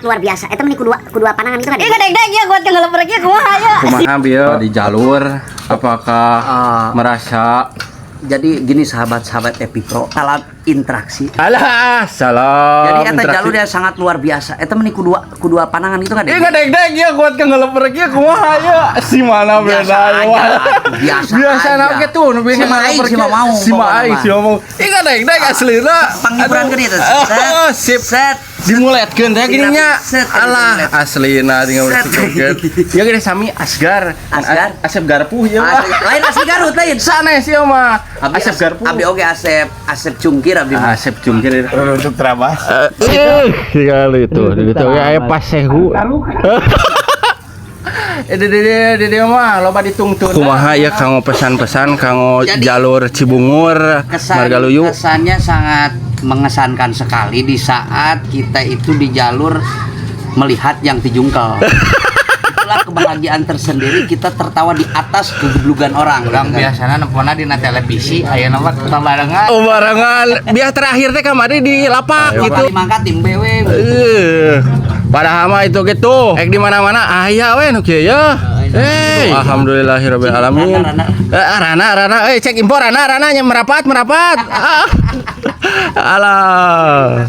luar biasa. Eta meni kedua panangan itu kan. Ieu deg-deg ya kuat kalau pergi kumaha ya. Kumaha bieu di jalur apakah merasa Jadi gini sahabat-sahabat Epipro, salam interaksi. alah salam. Jadi eta jalur yang sangat luar biasa. Eta meni kedua panangan itu kan. Ieu deg-deg ya kuat ka ngeleper kieu kumaha ya. Si mana beda ya. Biasa na ge tuh nu Si Maing, si Mamau. Si Maing, si Mamau. Ieu deg-deg aslina. Panghiburan gini tuh. Sip. Set. Dimuletkeun teh gini nya. Set. Alah aslina tinggal dicukeun. Ya gini sami Asgar. Asgar? Asep Garpuh ya. Lain asli Garut lain. Sanes ya mah. Asep Garpuh. Abi oge Asep Cungkir abdi mah. Asep Cungkir Untuk terabas. sekali itu ya aya pasehu. Dede mah loba ditungtun. Kumaha ya kanggo pesan-pesan kanggo jalur Cibungur Margaluyu. Kesannya sangat mengesankan sekali di saat kita itu di jalur melihat yang dijungkel. Itulah kebahagiaan tersendiri, kita tertawa di atas kegeblugan orang. Orang biasanya nempona di televisi, aya nama barengan. Oh barengan, biar terakhir teh kamari di lapak gitu. Mangkat tim BW. Padahal mah itu gitu. Di mana-mana aya we nu kieu ya. Alhamdulillahirabbil alamin. Rana, cek impor Rana nya merapat. Alah.